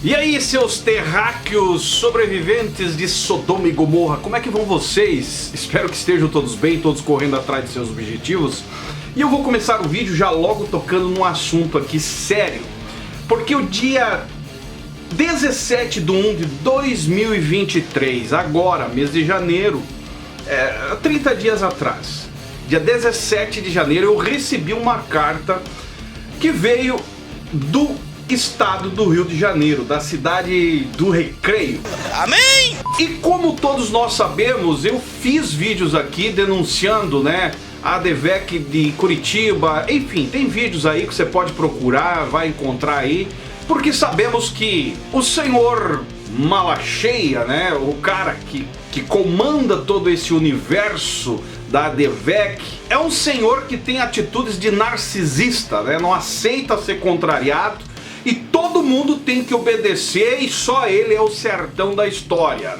E aí, seus terráqueos sobreviventes de Sodoma e Gomorra, como é que vão vocês? Espero que estejam todos bem, todos correndo atrás de seus objetivos. E eu vou começar o vídeo já logo tocando num assunto aqui sério, porque o dia 17/1/2023, agora, mês de janeiro, 30 dias atrás, dia 17 de janeiro, eu recebi uma carta que veio do estado do Rio de Janeiro, da cidade do Recreio. Amém! E como todos nós sabemos, eu fiz vídeos aqui denunciando, a ADVEC de Curitiba. Enfim, tem vídeos aí que você pode procurar, vai encontrar aí, porque sabemos que o senhor Malacheia, o cara que comanda todo esse universo da ADVEC, é um senhor que tem atitudes de narcisista, não aceita ser contrariado, e todo mundo tem que obedecer e só ele é o certão da história,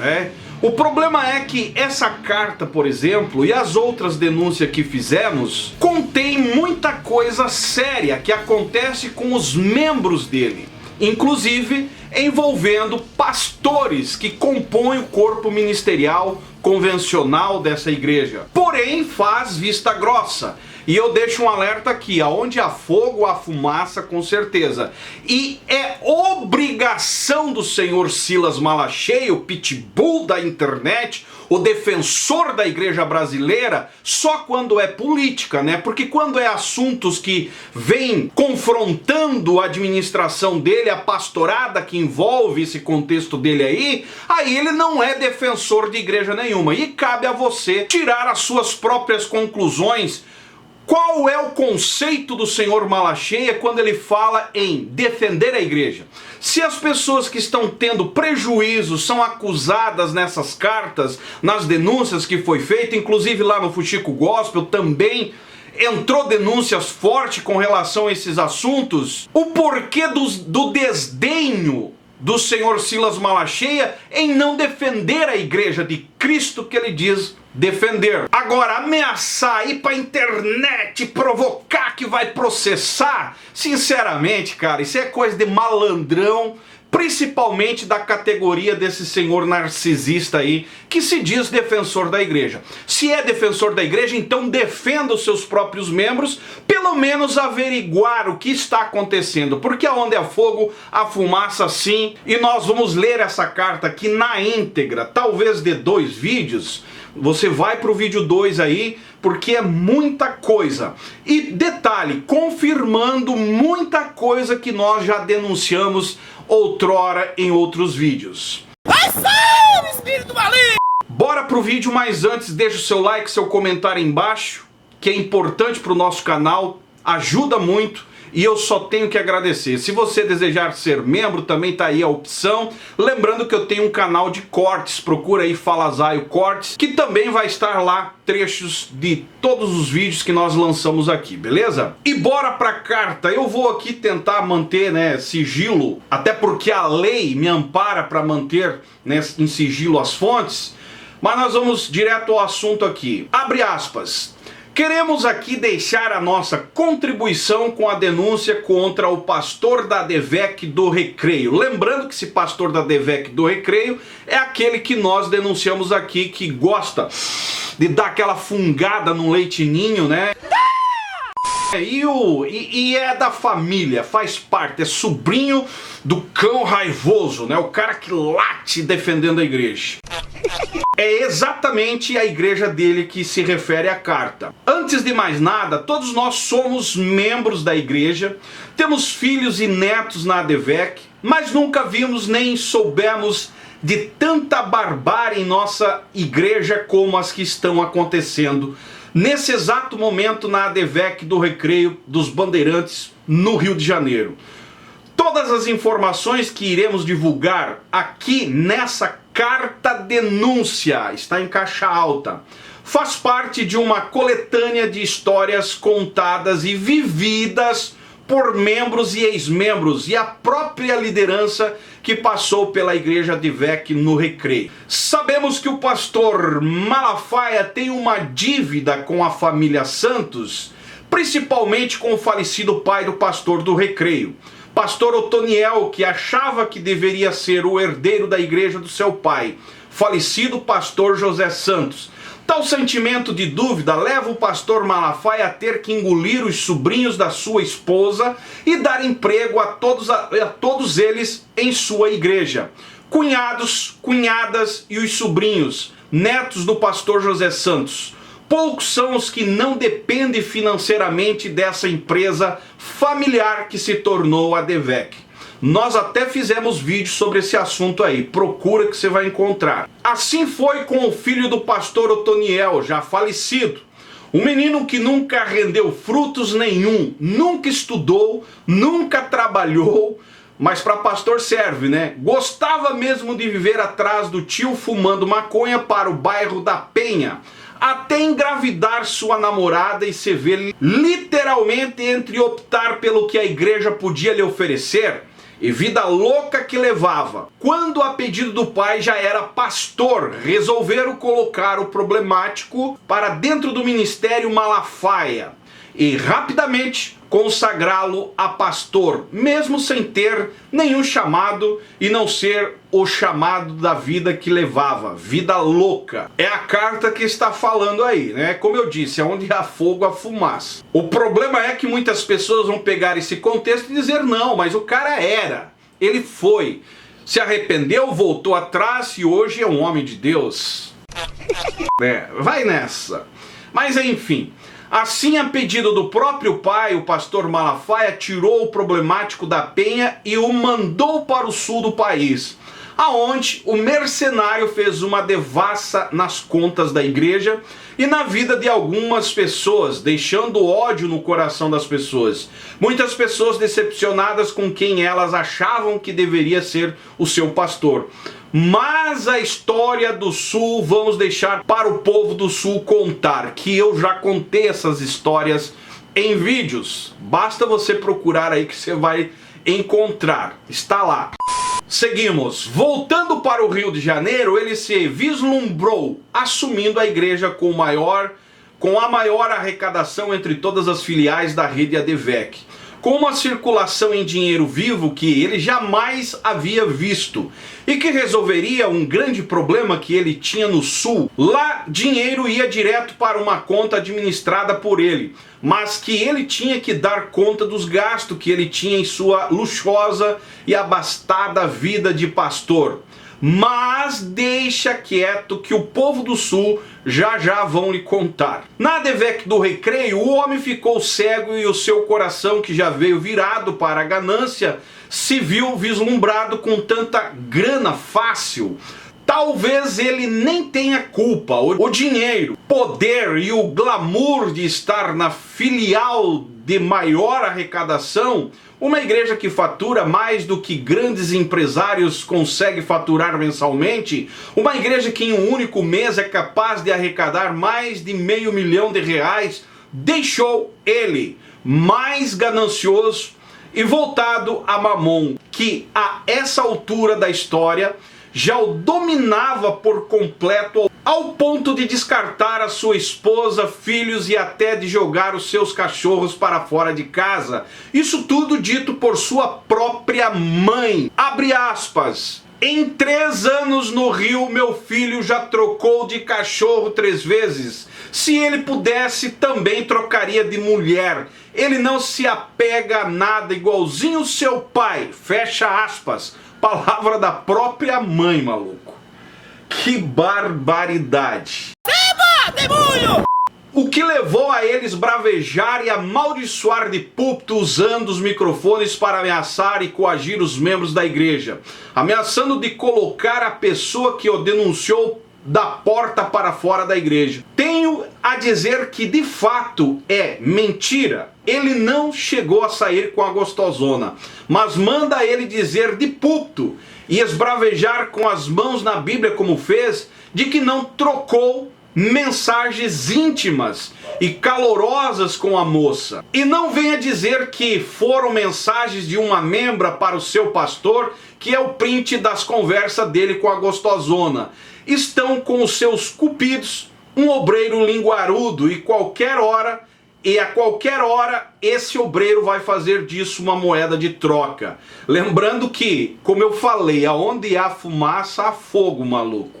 O problema é que essa carta, por exemplo, e as outras denúncias que fizemos, contém muita coisa séria que acontece com os membros dele, inclusive envolvendo pastores que compõem o corpo ministerial convencional dessa igreja. Porém, faz vista grossa. E eu deixo um alerta aqui, aonde há fogo, há fumaça, com certeza. E é obrigação do senhor Silas Malacheia, o pitbull da internet, o defensor da igreja brasileira, só quando é política, Porque quando é assuntos que vêm confrontando a administração dele, a pastorada que envolve esse contexto dele aí ele não é defensor de igreja nenhuma. E cabe a você tirar as suas próprias conclusões. Qual é o conceito do senhor Malacheia quando ele fala em defender a igreja? Se as pessoas que estão tendo prejuízo são acusadas nessas cartas, nas denúncias que foi feita, inclusive lá no Fuxico Gospel também entrou denúncias fortes com relação a esses assuntos, o porquê do desdenho do senhor Silas Malacheia em não defender a igreja de Cristo que ele diz defender. Agora, ameaçar, ir pra internet, provocar que vai processar, sinceramente, cara, isso é coisa de malandrão, principalmente da categoria desse senhor narcisista aí, que se diz defensor da igreja. Se é defensor da igreja, então defenda os seus próprios membros, pelo menos averiguar o que está acontecendo, porque aonde há fogo, há fumaça sim, e nós vamos ler essa carta aqui na íntegra, talvez de 2 vídeos. Você vai pro vídeo 2 aí, porque é muita coisa. E detalhe, confirmando muita coisa que nós já denunciamos outrora em outros vídeos. Vai sair, espírito maligno! Bora pro vídeo, mas antes deixa o seu like, seu comentário aí embaixo, que é importante pro nosso canal, ajuda muito. E eu só tenho que agradecer. Se você desejar ser membro, também tá aí a opção. Lembrando que eu tenho um canal de cortes, procura aí Falazaio Cortes, que também vai estar lá trechos de todos os vídeos que nós lançamos aqui, beleza? E bora pra carta. Eu vou aqui tentar manter, sigilo, até porque a lei me ampara para manter, em sigilo as fontes. Mas nós vamos direto ao assunto aqui. Abre aspas. Queremos aqui deixar a nossa contribuição com a denúncia contra o pastor da ADVEC do Recreio. Lembrando que esse pastor da ADVEC do Recreio é aquele que nós denunciamos aqui, que gosta de dar aquela fungada no leitinho, E é da família, faz parte, é sobrinho do cão raivoso, o cara que late defendendo a igreja. É exatamente a igreja dele que se refere a carta. Antes de mais nada, todos nós somos membros da igreja, temos filhos e netos na ADVEC, mas nunca vimos nem soubemos de tanta barbárie em nossa igreja como as que estão acontecendo nesse exato momento na ADVEC do Recreio dos Bandeirantes, no Rio de Janeiro. Todas as informações que iremos divulgar aqui nessa carta denúncia, está em caixa alta, faz parte de uma coletânea de histórias contadas e vividas por membros e ex-membros e a própria liderança que passou pela igreja ADVEC no Recreio. Sabemos que o pastor Malafaia tem uma dívida com a família Santos, principalmente com o falecido pai do pastor do Recreio. Pastor Otoniel, que achava que deveria ser o herdeiro da igreja do seu pai, falecido pastor José Santos. Tal sentimento de dúvida leva o pastor Malafaia a ter que engolir os sobrinhos da sua esposa e dar emprego a todos eles em sua igreja. Cunhados, cunhadas e os sobrinhos, netos do pastor José Santos. Poucos são os que não dependem financeiramente dessa empresa familiar que se tornou a DEVEC. Nós até fizemos vídeo sobre esse assunto aí, procura que você vai encontrar. Assim foi com o filho do pastor Otoniel, já falecido. Um menino que nunca rendeu frutos nenhum, nunca estudou, nunca trabalhou, mas para pastor serve, né? Gostava mesmo de viver atrás do tio fumando maconha para o bairro da Penha, até engravidar sua namorada e se ver literalmente entre optar pelo que a igreja podia lhe oferecer e vida louca que levava. Quando, a pedido do pai, já era pastor, resolveram colocar o problemático para dentro do ministério Malafaia e rapidamente consagrá-lo a pastor, mesmo sem ter nenhum chamado e não ser o chamado da vida que levava, vida louca. É a carta que está falando aí, né? Como eu disse, onde há fogo, há fumaça. O problema é que muitas pessoas vão pegar esse contexto e dizer, não, mas o cara ele foi, se arrependeu, voltou atrás e hoje é um homem de Deus. Vai nessa. Mas enfim, assim, a pedido do próprio pai, o pastor Malafaia tirou o problemático da Penha e o mandou para o sul do país, aonde o mercenário fez uma devassa nas contas da igreja e na vida de algumas pessoas, deixando ódio no coração das pessoas. Muitas pessoas decepcionadas com quem elas achavam que deveria ser o seu pastor. Mas a história do Sul vamos deixar para o povo do Sul contar, que eu já contei essas histórias em vídeos. Basta você procurar aí que você vai encontrar. Está lá. Seguimos. Voltando para o Rio de Janeiro, ele se vislumbrou assumindo a igreja com a maior arrecadação entre todas as filiais da rede ADVEC, com uma circulação em dinheiro vivo que ele jamais havia visto e que resolveria um grande problema que ele tinha no Sul. Lá, dinheiro ia direto para uma conta administrada por ele, mas que ele tinha que dar conta dos gastos que ele tinha em sua luxuosa e abastada vida de pastor. Mas deixa quieto que o povo do Sul já vão lhe contar. Na ADVEC do Recreio, o homem ficou cego e o seu coração, que já veio virado para a ganância, se viu vislumbrado com tanta grana fácil. Talvez ele nem tenha culpa. O dinheiro, poder e o glamour de estar na filial de maior arrecadação, uma igreja que fatura mais do que grandes empresários conseguem faturar mensalmente, uma igreja que em um único mês é capaz de arrecadar mais de R$500 mil, deixou ele mais ganancioso e voltado a Mamon, que a essa altura da história já o dominava por completo, ao ponto de descartar a sua esposa, filhos e até de jogar os seus cachorros para fora de casa. Isso tudo dito por sua própria mãe. Abre aspas. Em 3 anos no Rio, meu filho já trocou de cachorro 3 vezes. Se ele pudesse, também trocaria de mulher. Ele não se apega a nada, igualzinho seu pai. Fecha aspas. Palavra da própria mãe, maluco. Que barbaridade. Eba, demônio! O que levou a eles bravejar e amaldiçoar de púlpito usando os microfones para ameaçar e coagir os membros da igreja, ameaçando de colocar a pessoa que o denunciou da porta para fora da igreja. Tenho a dizer que de fato é mentira. Ele não chegou a sair com a gostosona, mas manda ele dizer de púlpito e esbravejar com as mãos na Bíblia como fez, de que não trocou mensagens íntimas e calorosas com a moça. E não venha dizer que foram mensagens de uma membra para o seu pastor, que é o print das conversas dele com a gostosona. Estão com os seus cupidos, um obreiro linguarudo, e qualquer hora e a qualquer hora esse obreiro vai fazer disso uma moeda de troca. Lembrando que, como eu falei, aonde há fumaça há fogo, maluco.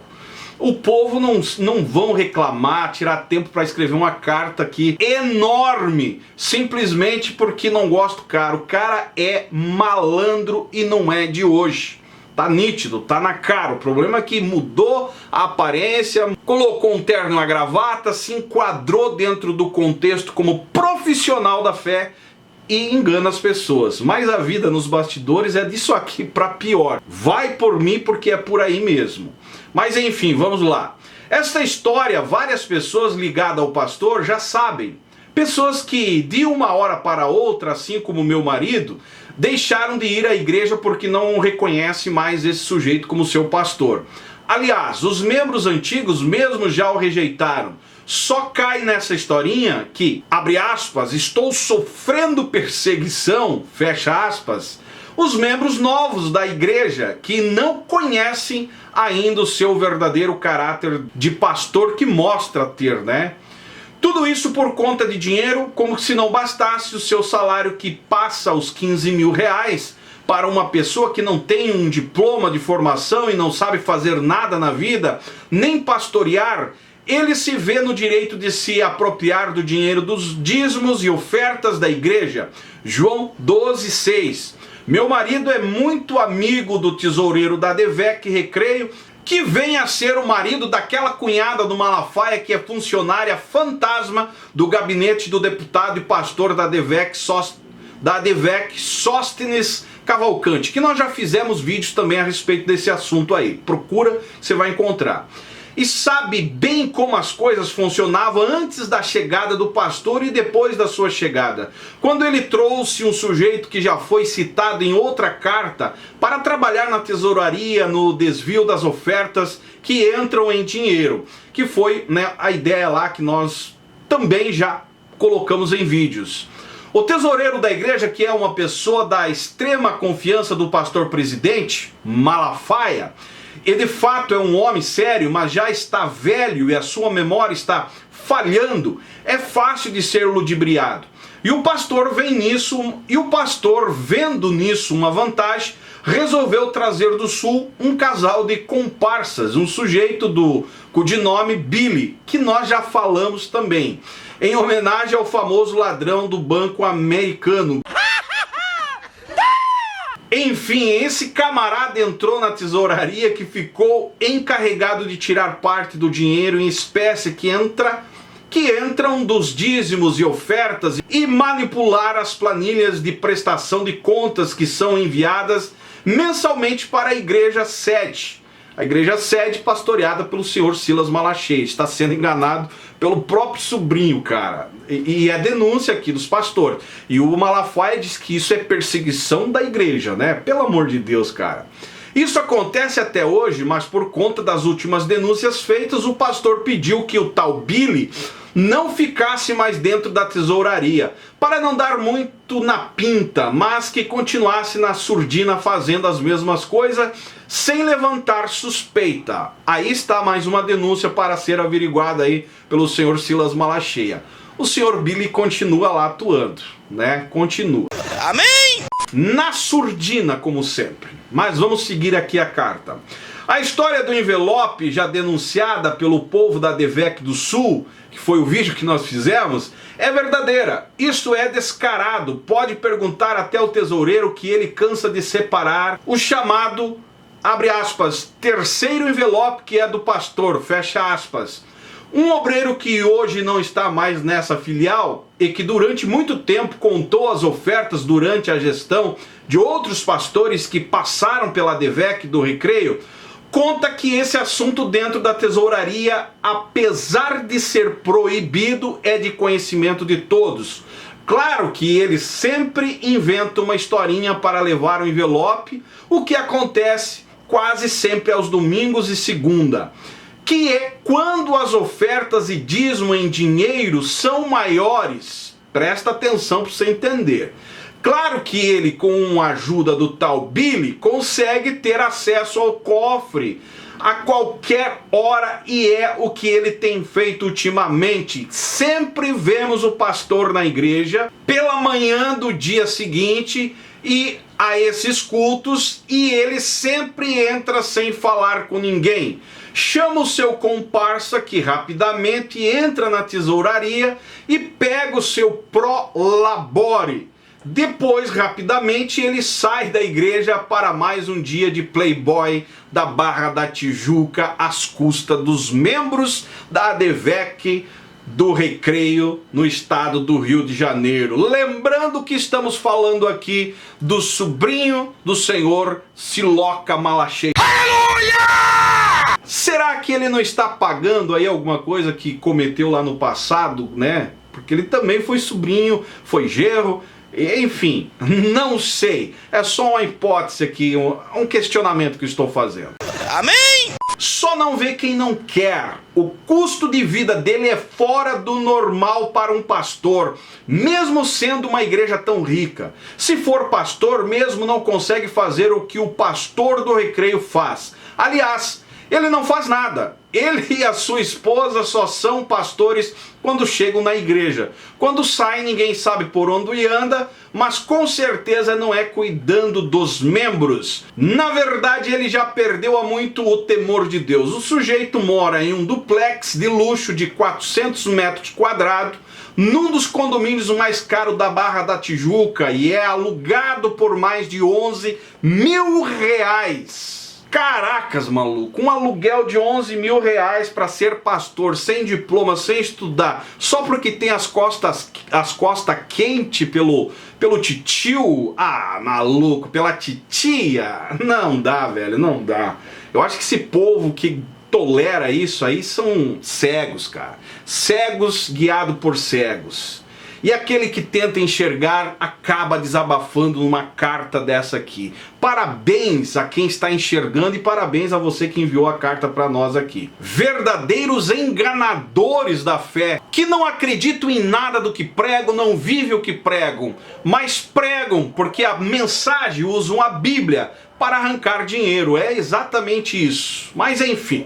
O povo não vão reclamar, tirar tempo para escrever uma carta aqui enorme, simplesmente porque não gosta do cara. O cara é malandro e não é de hoje. Tá nítido, tá na cara. O problema é que mudou a aparência, colocou um terno e uma gravata, se enquadrou dentro do contexto como profissional da fé e engana as pessoas. Mas a vida nos bastidores é disso aqui pra pior. Vai por mim porque é por aí mesmo. Mas enfim, vamos lá. Esta história, várias pessoas ligadas ao pastor já sabem. Pessoas que de uma hora para outra, assim como meu marido, deixaram de ir à igreja porque não reconhece mais esse sujeito como seu pastor. Aliás, os membros antigos mesmo já o rejeitaram. Só cai nessa historinha que, abre aspas, estou sofrendo perseguição, fecha aspas, os membros novos da igreja que não conhecem ainda o seu verdadeiro caráter de pastor que mostra ter, né? Tudo isso por conta de dinheiro, como se não bastasse o seu salário que passa os 15 mil reais para uma pessoa que não tem um diploma de formação e não sabe fazer nada na vida, nem pastorear. Ele se vê no direito de se apropriar do dinheiro dos dízimos e ofertas da igreja. João 12:6. Meu marido é muito amigo do tesoureiro da ADVEC Recreio, que vem a ser o marido daquela cunhada do Malafaia que é funcionária fantasma do gabinete do deputado e pastor da ADVEC, Sóstenes Cavalcante, que nós já fizemos vídeos também a respeito desse assunto aí. Procura, você vai encontrar. E sabe bem como as coisas funcionavam antes da chegada do pastor e depois da sua chegada. Quando ele trouxe um sujeito que já foi citado em outra carta para trabalhar na tesouraria, no desvio das ofertas que entram em dinheiro. Que foi, né, a ideia lá que nós também já colocamos em vídeos. O tesoureiro da igreja, que é uma pessoa da extrema confiança do pastor presidente, Malafaia, ele de fato é um homem sério, mas já está velho e a sua memória está falhando. É fácil de ser ludibriado. E o pastor vendo nisso uma vantagem, resolveu trazer do sul um casal de comparsas, um sujeito do codinome Billy, que nós já falamos também, em homenagem ao famoso ladrão do Banco Americano. Enfim, esse camarada entrou na tesouraria que ficou encarregado de tirar parte do dinheiro em espécie que entram dos dízimos e ofertas e manipular as planilhas de prestação de contas que são enviadas mensalmente para a igreja sede. A igreja sede pastoreada pelo senhor Silas Malacheia. Está sendo enganado pelo próprio sobrinho, cara. E é denúncia aqui dos pastores. E o Malafaia diz que isso é perseguição da igreja, né? Pelo amor de Deus, cara. Isso acontece até hoje, mas por conta das últimas denúncias feitas, o pastor pediu que o tal Billy não ficasse mais dentro da tesouraria, para não dar muito na pinta, mas que continuasse na surdina fazendo as mesmas coisas, sem levantar suspeita. Aí está mais uma denúncia para ser averiguada aí pelo senhor Silas Malacheia. O senhor Billy continua lá atuando, né? Continua. Amém! Na surdina, como sempre. Mas vamos seguir aqui a carta. A história do envelope, já denunciada pelo povo da ADVEC do Sul, que foi o vídeo que nós fizemos, é verdadeira. Isto é descarado. Pode perguntar até o tesoureiro que ele cansa de separar o chamado, abre aspas, terceiro envelope que é do pastor, fecha aspas. Um obreiro que hoje não está mais nessa filial e que durante muito tempo contou as ofertas durante a gestão de outros pastores que passaram pela ADVEC do Recreio, conta que esse assunto dentro da tesouraria, apesar de ser proibido, é de conhecimento de todos. Claro que eles sempre inventam uma historinha para levar o envelope, o que acontece quase sempre aos domingos e segunda, que é quando as ofertas e dízimo em dinheiro são maiores. Presta atenção para você entender. Claro que ele, com a ajuda do tal Billy, consegue ter acesso ao cofre, a qualquer hora, e é o que ele tem feito ultimamente. Sempre vemos o pastor na igreja pela manhã do dia seguinte e a esses cultos, e ele sempre entra sem falar com ninguém. Chama o seu comparsa, que rapidamente entra na tesouraria e pega o seu prolabore. Depois, rapidamente, ele sai da igreja para mais um dia de playboy da Barra da Tijuca, às custas dos membros da ADVEC do Recreio, no estado do Rio de Janeiro. Lembrando que estamos falando aqui do sobrinho do senhor Siloca Malacheia. Aleluia! Será que ele não está pagando aí alguma coisa que cometeu lá no passado, né? Porque ele também foi sobrinho, foi genro. Enfim, não sei. É só uma hipótese aqui, um questionamento que estou fazendo. Amém? Só não vê quem não quer. O custo de vida dele é fora do normal para um pastor, mesmo sendo uma igreja tão rica. Se for pastor, mesmo não consegue fazer o que o pastor do Recreio faz. Aliás, ele não faz nada. Ele e a sua esposa só são pastores quando chegam na igreja. Quando saem, ninguém sabe por onde anda, mas com certeza não é cuidando dos membros. Na verdade, ele já perdeu há muito o temor de Deus. O sujeito mora em um duplex de luxo de 400 metros quadrados, num dos condomínios mais caros da Barra da Tijuca, e é alugado por mais de 11 mil reais. Caracas, maluco, um aluguel de 11 mil reais para ser pastor, sem diploma, sem estudar, só porque tem as costas quentes pelo titio? Ah, maluco, pela titia? Não dá, velho, não dá. Eu acho que esse povo que tolera isso aí são cegos, cara. Cegos guiados por cegos. E aquele que tenta enxergar acaba desabafando numa carta dessa aqui. Parabéns a quem está enxergando e parabéns a você que enviou a carta para nós aqui. Verdadeiros enganadores da fé, que não acreditam em nada do que pregam, não vivem o que pregam, mas pregam porque a mensagem usam a Bíblia para arrancar dinheiro. É exatamente isso. Mas enfim...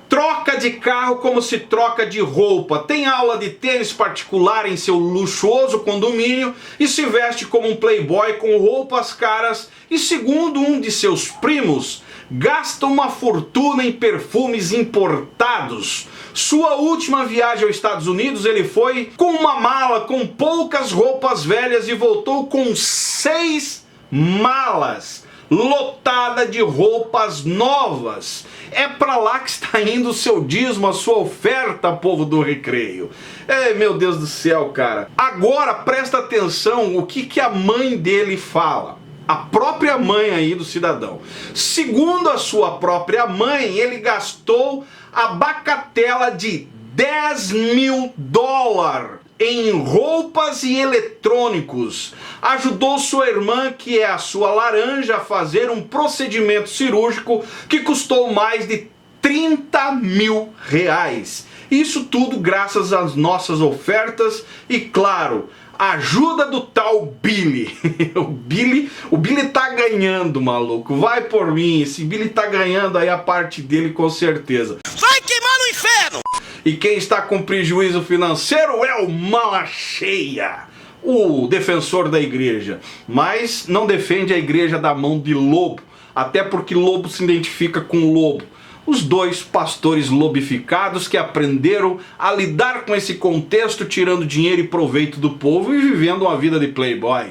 Troca de carro como se troca de roupa, tem aula de tênis particular em seu luxuoso condomínio e se veste como um playboy com roupas caras e, segundo um de seus primos, gasta uma fortuna em perfumes importados. Sua última viagem aos Estados Unidos ele foi com uma mala com poucas roupas velhas e voltou com 6 malas. Lotada de roupas novas. É pra lá que está indo o seu dízimo, a sua oferta, povo do Recreio. É, meu Deus do céu, cara. Agora presta atenção o que a mãe dele fala. A própria mãe aí do cidadão. Segundo a sua própria mãe, ele gastou a bagatela de 10 mil dólares em roupas e eletrônicos. Ajudou sua irmã, que é a sua laranja, a fazer um procedimento cirúrgico que custou mais de 30 mil reais. Isso tudo graças às nossas ofertas e, claro, a ajuda do tal Billy. O Billy tá ganhando, maluco. Vai por mim, esse Billy tá ganhando aí a parte dele com certeza. Vai queimar no inferno! E quem está com prejuízo financeiro é o Malacheia, o defensor da igreja. Mas não defende a igreja da mão de lobo, até porque lobo se identifica com lobo. Os dois pastores lobificados que aprenderam a lidar com esse contexto, tirando dinheiro e proveito do povo e vivendo uma vida de playboy.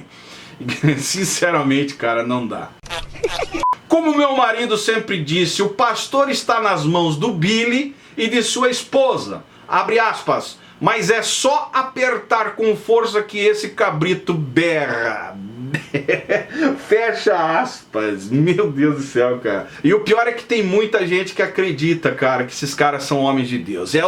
Sinceramente, cara, não dá. Como meu marido sempre disse, o pastor está nas mãos do Billy e de sua esposa, abre aspas, mas é só apertar com força que esse cabrito berra. Fecha aspas. Meu Deus do céu, cara. E o pior é que tem muita gente que acredita, cara, que esses caras são homens de Deus. É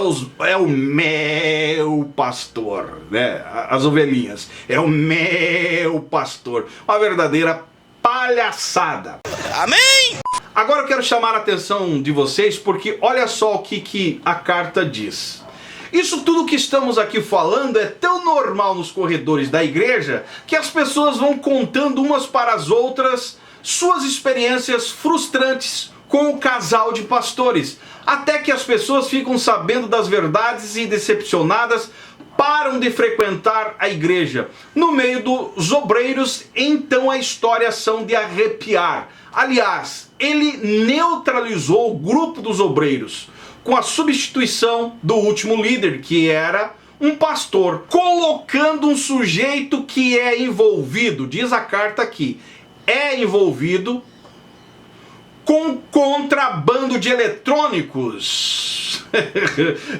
o meu pastor, né? As ovelhinhas. É o meu pastor. Uma verdadeira palhaçada. Amém? Agora eu quero chamar a atenção de vocês porque olha só o que a carta diz. Isso tudo que estamos aqui falando é tão normal nos corredores da igreja que as pessoas vão contando umas para as outras suas experiências frustrantes com o casal de pastores, até que as pessoas ficam sabendo das verdades e decepcionadas param de frequentar a igreja. No meio dos obreiros, então a história são de arrepiar. Aliás, ele neutralizou o grupo dos obreiros com a substituição do último líder, que era um pastor, colocando um sujeito que é envolvido, diz a carta aqui, é envolvido com contrabando de eletrônicos.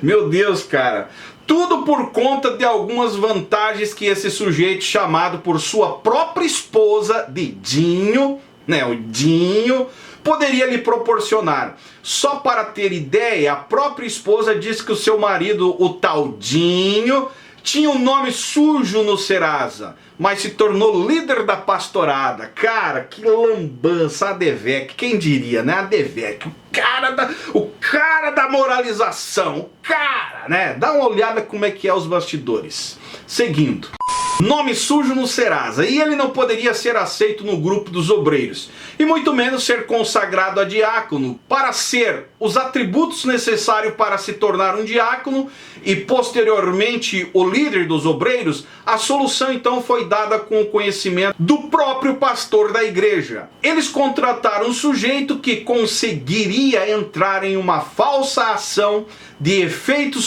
Meu Deus, cara. Tudo por conta de algumas vantagens que esse sujeito, chamado por sua própria esposa de Dinho, né, o Dinho, poderia lhe proporcionar. Só para ter ideia, a própria esposa disse que o seu marido, o tal Dinho, tinha um nome sujo no Serasa, mas se tornou líder da pastorada. Cara, que lambança, a Devec, quem diria, né? A Devec, o cara da moralização, o cara, né? Dá uma olhada como é que é os bastidores. Seguindo. Nome sujo no Serasa, e ele não poderia ser aceito no grupo dos obreiros, e muito menos ser consagrado a diácono, para ser os atributos necessários para se tornar um diácono e posteriormente o líder dos obreiros. A solução então foi dada com o conhecimento do próprio pastor da igreja. Eles contrataram um sujeito que conseguiria entrar em uma falsa ação de efeito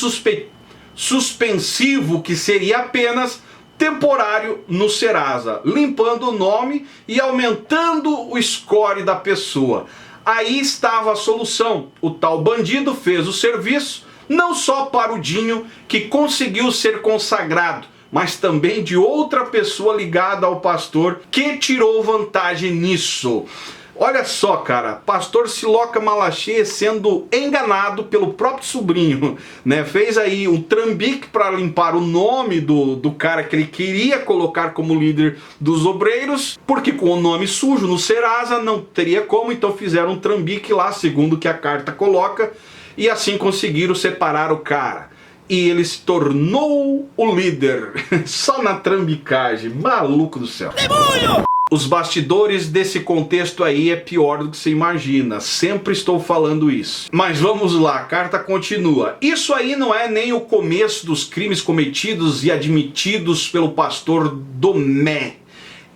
suspensivo, que seria apenas temporário no Serasa, limpando o nome e aumentando o score da pessoa. Aí estava a solução. O tal bandido fez o serviço não só para o Dinho, que conseguiu ser consagrado, mas também de outra pessoa ligada ao pastor que tirou vantagem nisso. Olha só, cara, pastor Siloca Malacheia sendo enganado pelo próprio sobrinho, né? Fez aí um trambique para limpar o nome do cara que ele queria colocar como líder dos obreiros, porque com o nome sujo no Serasa não teria como, então fizeram um trambique lá, segundo que a carta coloca, e assim conseguiram separar o cara. E ele se tornou o líder, só na trambicagem, maluco do céu. Demônio! Os bastidores desse contexto aí é pior do que você imagina. Sempre estou falando isso. Mas vamos lá, a carta continua. Isso aí não é nem o começo dos crimes cometidos e admitidos pelo pastor Domé.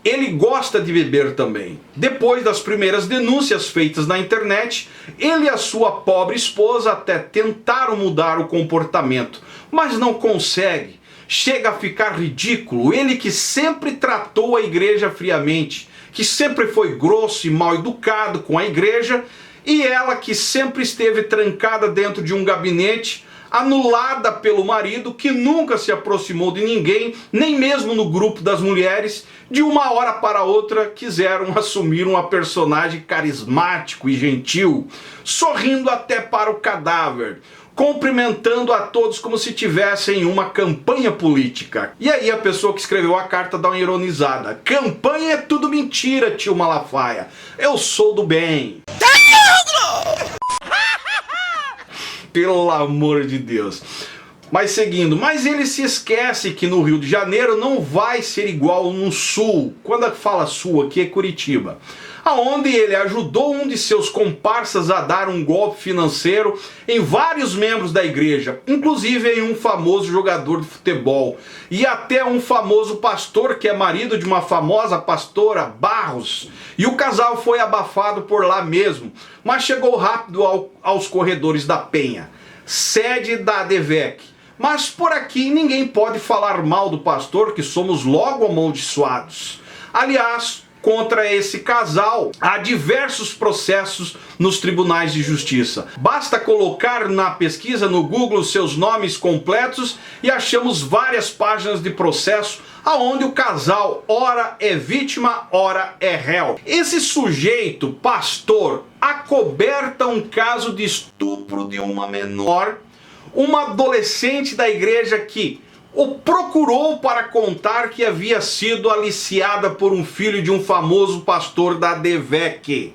Ele gosta de beber também. Depois das primeiras denúncias feitas na internet, ele e a sua pobre esposa até tentaram mudar o comportamento, mas não consegue. Chega a ficar ridículo, ele que sempre tratou a igreja friamente, que sempre foi grosso e mal educado com a igreja, e ela que sempre esteve trancada dentro de um gabinete, anulada pelo marido, que nunca se aproximou de ninguém, nem mesmo no grupo das mulheres. De uma hora para outra quiseram assumir uma personagem carismático e gentil, sorrindo até para o cadáver, cumprimentando a todos como se tivessem uma campanha política. E aí a pessoa que escreveu a carta dá uma ironizada. Campanha é tudo mentira, tio Malafaia. Eu sou do bem. Pelo amor de Deus. Mas seguindo, mas ele se esquece que no Rio de Janeiro não vai ser igual no Sul. Quando fala Sul aqui é Curitiba. Aonde ele ajudou um de seus comparsas a dar um golpe financeiro em vários membros da igreja, inclusive em um famoso jogador de futebol e até um famoso pastor que é marido de uma famosa pastora, Barros. E o casal foi abafado por lá mesmo, mas chegou rápido aos corredores da Penha, sede da ADVEC. Mas por aqui ninguém pode falar mal do pastor, que somos logo amaldiçoados. Aliás, contra esse casal há diversos processos nos tribunais de justiça. Basta colocar na pesquisa no Google seus nomes completos e achamos várias páginas de processo aonde o casal ora é vítima, ora é réu. Esse sujeito, pastor, acoberta um caso de estupro de uma menor, uma adolescente da igreja que o procurou para contar que havia sido aliciada por um filho de um famoso pastor da ADVEC.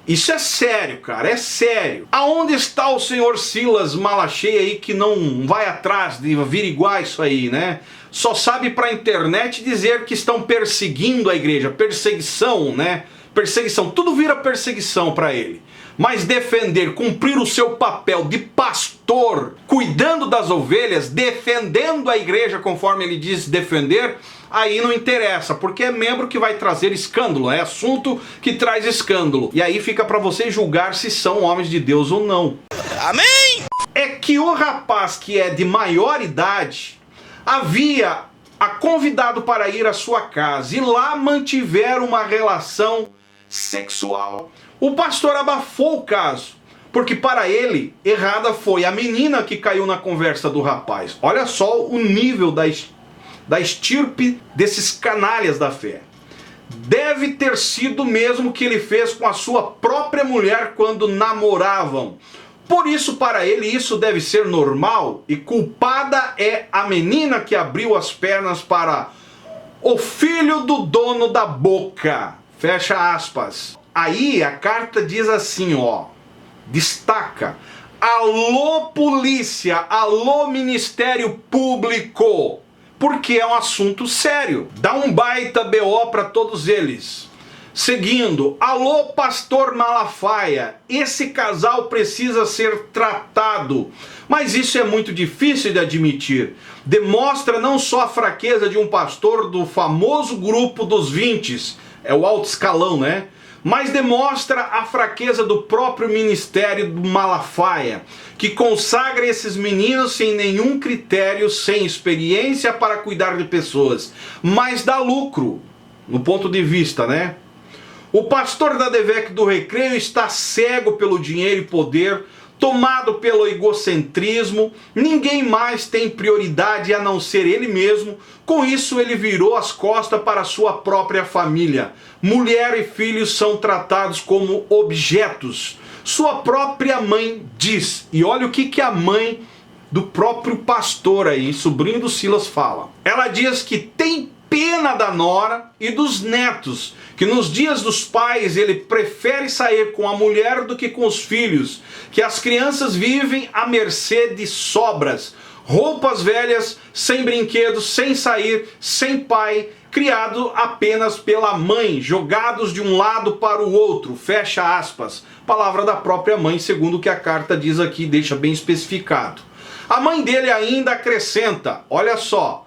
Isso é sério, cara, é sério. Aonde está o senhor Silas Malacheia aí que não vai atrás de averiguar isso aí, né? Só sabe pra internet dizer que estão perseguindo a igreja, perseguição, né? perseguição, tudo vira perseguição para ele. Mas defender, cumprir o seu papel de pastor, cuidando das ovelhas, defendendo a igreja conforme ele diz defender, aí não interessa, porque é membro que vai trazer escândalo, é assunto que traz escândalo. E aí fica para você julgar se são homens de Deus ou não. Amém? É que o rapaz que é de maior idade havia a convidado para ir à sua casa e lá mantiveram uma relação sexual. O pastor abafou o caso, porque para ele, errada foi a menina que caiu na conversa do rapaz. Olha só o nível da estirpe desses canalhas da fé. Deve ter sido o mesmo que ele fez com a sua própria mulher quando namoravam. Por isso, para ele, isso deve ser normal, e culpada é a menina que abriu as pernas para o filho do dono da boca. Fecha aspas. Aí a carta diz assim, ó, destaca: alô polícia, alô Ministério Público, porque é um assunto sério. Dá um baita BO para todos eles. Seguindo, alô pastor Malafaia, esse casal precisa ser tratado, mas isso é muito difícil de admitir. Demonstra não só a fraqueza de um pastor do famoso grupo dos 20, é o alto escalão, né? Mas demonstra a fraqueza do próprio ministério do Malafaia, que consagra esses meninos sem nenhum critério, sem experiência para cuidar de pessoas, mas dá lucro, no ponto de vista, né? O pastor da DVEC do Recreio está cego pelo dinheiro e poder, tomado pelo egocentrismo, ninguém mais tem prioridade a não ser ele mesmo. Com isso ele virou as costas para sua própria família. Mulher e filhos são tratados como objetos. Sua própria mãe diz, e olha o que a mãe do próprio pastor aí, sobrinho do Silas, fala. Ela diz que tem pena da nora e dos netos, que nos dias dos pais ele prefere sair com a mulher do que com os filhos, que as crianças vivem à mercê de sobras, roupas velhas, sem brinquedos, sem sair, sem pai, criado apenas pela mãe, jogados de um lado para o outro, fecha aspas. Palavra da própria mãe, segundo o que a carta diz aqui, deixa bem especificado. A mãe dele ainda acrescenta, olha só,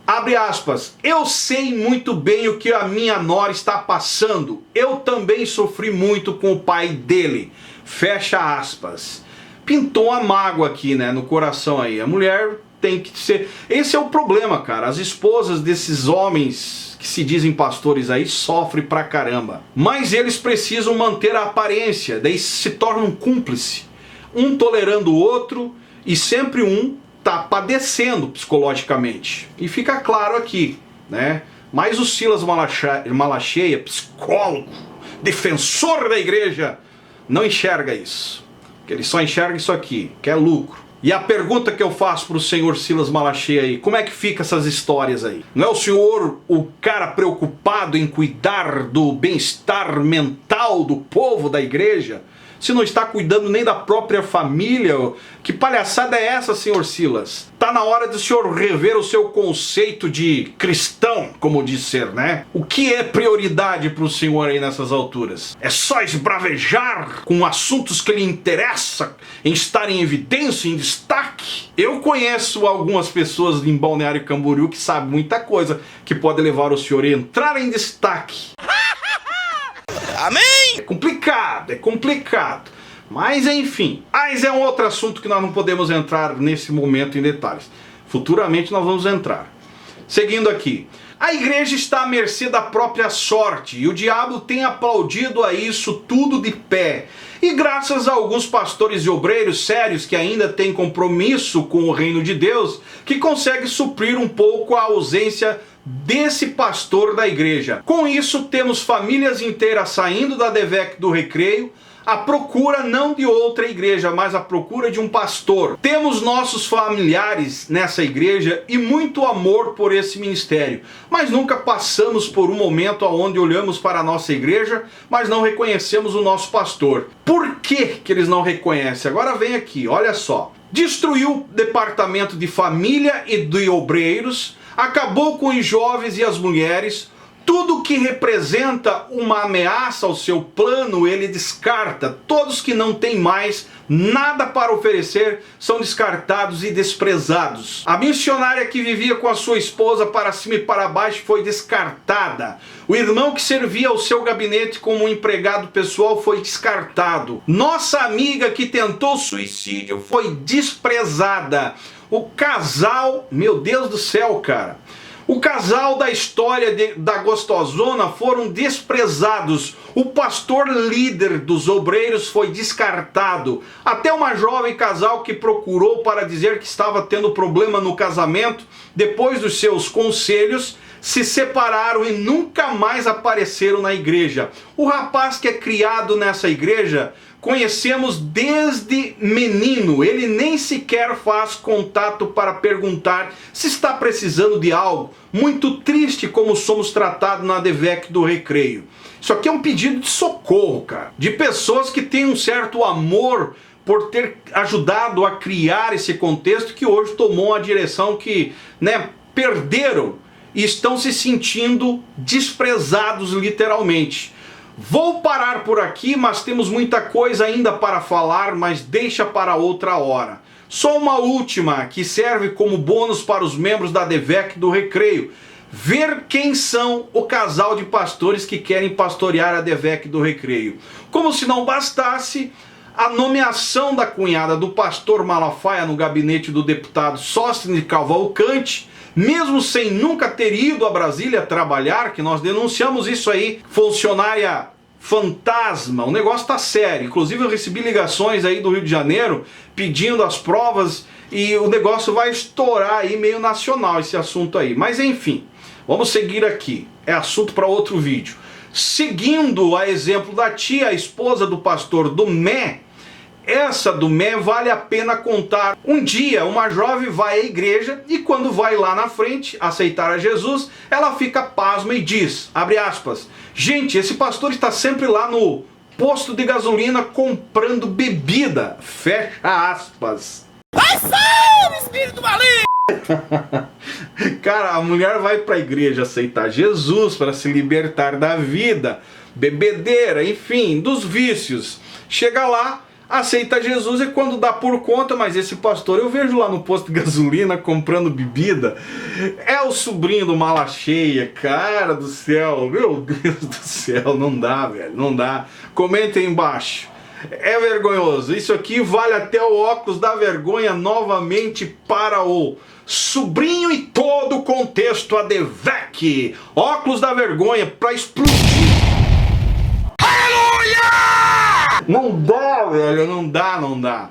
abre aspas, eu sei muito bem o que a minha nora está passando. Eu também sofri muito com o pai dele. Fecha aspas. Pintou a mágoa aqui, né, no coração aí. A mulher tem que ser... Esse é o problema, cara. As esposas desses homens que se dizem pastores aí sofrem pra caramba. Mas eles precisam manter a aparência. Daí se tornam cúmplices. Um tolerando o outro e sempre um tá padecendo psicologicamente. E fica claro aqui, né? Mas o Silas Malacheia, psicólogo, defensor da igreja, não enxerga isso. Porque ele só enxerga isso aqui, que é lucro. E a pergunta que eu faço para o senhor Silas Malacheia aí, como é que fica essas histórias aí? Não é o senhor o cara preocupado em cuidar do bem-estar mental do povo da igreja? Se não está cuidando nem da própria família, que palhaçada é essa, senhor Silas? Tá na hora de o senhor rever o seu conceito de cristão, como diz ser, né? O que é prioridade para o senhor aí nessas alturas? É só esbravejar com assuntos que lhe interessam, em estar em evidência, em destaque? Eu conheço algumas pessoas em Balneário Camboriú que sabem muita coisa que pode levar o senhor a entrar em destaque. Amém? É complicado. Mas enfim, mas é um outro assunto que nós não podemos entrar nesse momento em detalhes. Futuramente nós vamos entrar. Seguindo aqui. A igreja está à mercê da própria sorte e o diabo tem aplaudido a isso tudo de pé. E graças a alguns pastores e obreiros sérios que ainda têm compromisso com o reino de Deus, que conseguem suprir um pouco a ausência desse pastor da igreja. Com isso, temos famílias inteiras saindo da DVEC do Recreio, à procura não de outra igreja, mas à procura de um pastor. Temos nossos familiares nessa igreja e muito amor por esse ministério, mas nunca passamos por um momento onde olhamos para a nossa igreja, mas não reconhecemos o nosso pastor. Por que eles não reconhecem? Agora vem aqui, olha só. Destruiu o departamento de família e de obreiros, acabou com os jovens e as mulheres, Tudo que representa uma ameaça ao seu plano, ele descarta. Todos que não têm mais nada para oferecer são descartados e desprezados. A missionária que vivia com a sua esposa para cima e para baixo foi descartada. O irmão que servia ao seu gabinete como um empregado pessoal foi descartado. Nossa amiga que tentou suicídio foi desprezada. O casal, meu Deus do céu, cara. O casal da história da Gostosona foram desprezados. O pastor líder dos obreiros foi descartado. Até uma jovem casal que procurou para dizer que estava tendo problema no casamento, depois dos seus conselhos, se separaram e nunca mais apareceram na igreja. O rapaz que é criado nessa igreja, conhecemos desde menino. Ele nem sequer faz contato para perguntar se está precisando de algo. Muito triste como somos tratados na ADVEC do Recreio. Isso aqui é um pedido de socorro, cara. De pessoas que têm um certo amor por ter ajudado a criar esse contexto que hoje tomou uma direção que, perderam e estão se sentindo desprezados literalmente. Vou parar por aqui, mas temos muita coisa ainda para falar, mas deixa para outra hora. Só uma última, que serve como bônus para os membros da ADVEC do Recreio. Ver quem são o casal de pastores que querem pastorear a ADVEC do Recreio. Como se não bastasse, a nomeação da cunhada do pastor Malafaia no gabinete do deputado Sóstenes de Cavalcante, mesmo sem nunca ter ido a Brasília trabalhar, que nós denunciamos isso aí, funcionária fantasma, o negócio tá sério. Inclusive eu recebi ligações aí do Rio de Janeiro pedindo as provas e o negócio vai estourar aí meio nacional esse assunto aí. Mas enfim, vamos seguir aqui, é assunto para outro vídeo. Seguindo a exemplo da tia, a esposa do pastor Dumé, essa do Mé vale a pena contar. Um dia uma jovem vai à igreja e quando vai lá na frente aceitar a Jesus, ela fica pasma e diz, abre aspas, gente, esse pastor está sempre lá no posto de gasolina comprando bebida, fecha aspas. Vai sair, espírito maligno! Cara, a mulher vai para a igreja aceitar Jesus para se libertar da vida, bebedeira, enfim, dos vícios. Chega lá, aceita Jesus e quando dá por conta, mas esse pastor eu vejo lá no posto de gasolina comprando bebida, é o sobrinho do Mala Cheia, cara do céu, meu Deus do céu, não dá, velho, não dá. Comentem embaixo, é vergonhoso, isso aqui vale até o óculos da vergonha novamente para o sobrinho e todo o contexto ADVEC, óculos da vergonha para explodir. Não dá, velho, não dá.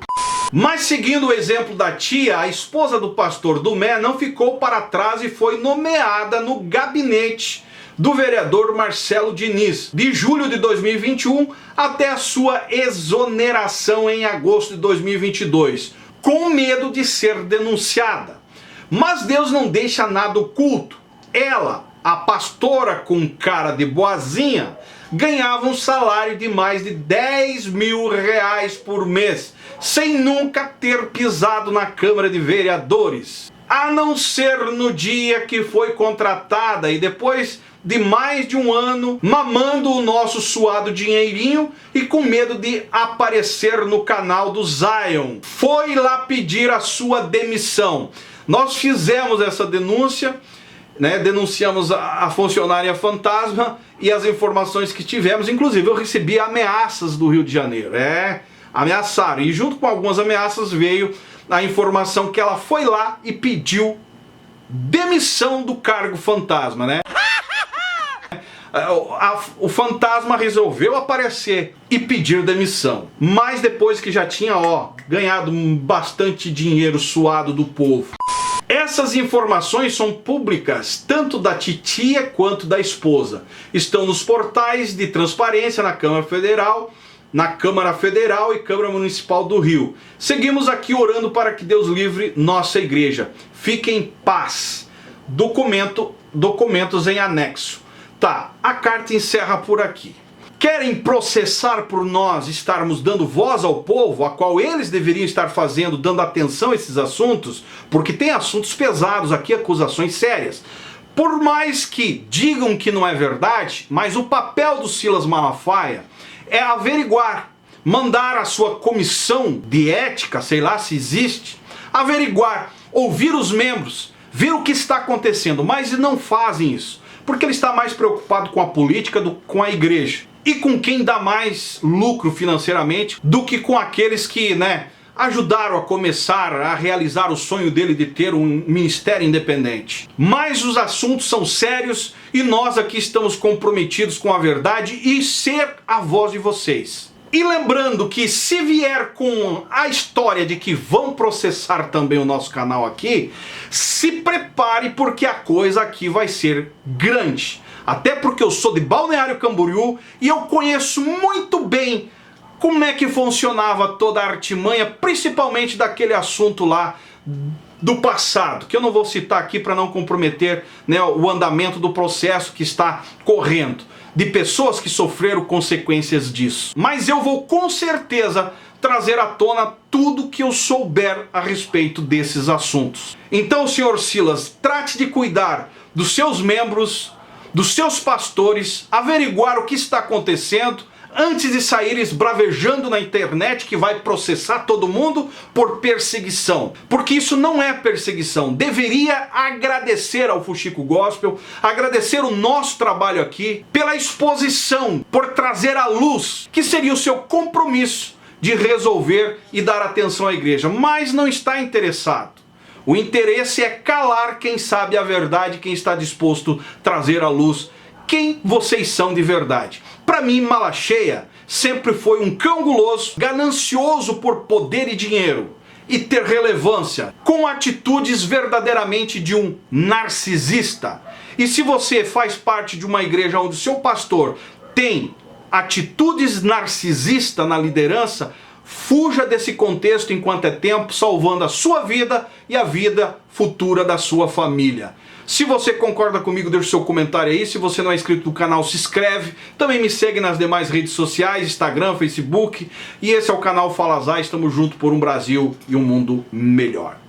Mas seguindo o exemplo da tia, a esposa do pastor Dumé não ficou para trás e foi nomeada no gabinete do vereador Marcelo Diniz, de julho de 2021 até a sua exoneração em agosto de 2022, com medo de ser denunciada. Mas Deus não deixa nada oculto. Ela, a pastora com cara de boazinha, ganhava um salário de mais de 10 mil reais por mês, sem nunca ter pisado na Câmara de Vereadores. A não ser no dia que foi contratada e depois de mais de um ano mamando o nosso suado dinheirinho e com medo de aparecer no canal do Zion. Foi lá pedir a sua demissão. Nós fizemos essa denúncia, denunciamos a funcionária fantasma e as informações que tivemos, inclusive eu recebi ameaças do Rio de Janeiro, ameaçaram, e junto com algumas ameaças veio a informação que ela foi lá e pediu demissão do cargo fantasma, O fantasma resolveu aparecer e pedir demissão, mas depois que já tinha ganhado bastante dinheiro suado do povo. Essas informações são públicas, tanto da titia quanto da esposa. Estão nos portais de transparência na Câmara Federal e Câmara Municipal do Rio. Seguimos aqui orando para que Deus livre nossa igreja. Fique em paz. Documentos em anexo. Tá, a carta encerra por aqui. Querem processar por nós estarmos dando voz ao povo, a qual eles deveriam estar fazendo, dando atenção a esses assuntos, porque tem assuntos pesados aqui, acusações sérias. Por mais que digam que não é verdade, mas o papel do Silas Malafaia é averiguar, mandar a sua comissão de ética, sei lá se existe, averiguar, ouvir os membros, ver o que está acontecendo, mas não fazem isso, porque ele está mais preocupado com a política do que com a igreja, e com quem dá mais lucro financeiramente do que com aqueles que, ajudaram a começar a realizar o sonho dele de ter um ministério independente. Mas os assuntos são sérios e nós aqui estamos comprometidos com a verdade e ser a voz de vocês. E lembrando que se vier com a história de que vão processar também o nosso canal aqui, se prepare porque a coisa aqui vai ser grande. Até porque eu sou de Balneário Camboriú e eu conheço muito bem como é que funcionava toda a artimanha, principalmente daquele assunto lá do passado, que eu não vou citar aqui para não comprometer o andamento do processo que está correndo, de pessoas que sofreram consequências disso. Mas eu vou com certeza trazer à tona tudo que eu souber a respeito desses assuntos. Então, senhor Silas, trate de cuidar dos seus membros, dos seus pastores, averiguar o que está acontecendo, antes de sair esbravejando na internet que vai processar todo mundo por perseguição. Porque isso não é perseguição. Deveria agradecer ao Fuxico Gospel, agradecer o nosso trabalho aqui, pela exposição, por trazer à luz, que seria o seu compromisso de resolver e dar atenção à igreja. Mas não está interessado. O interesse é calar quem sabe a verdade, quem está disposto a trazer à luz quem vocês são de verdade. Para mim, Malacheia sempre foi um cão guloso, ganancioso por poder e dinheiro, e ter relevância, com atitudes verdadeiramente de um narcisista. E se você faz parte de uma igreja onde o seu pastor tem atitudes narcisistas na liderança, fuja desse contexto enquanto é tempo, salvando a sua vida e a vida futura da sua família. Se você concorda comigo, deixa o seu comentário aí. Se você não é inscrito no canal, se inscreve. Também me segue nas demais redes sociais, Instagram, Facebook. E esse é o canal Fala Zay. Estamos juntos por um Brasil e um mundo melhor.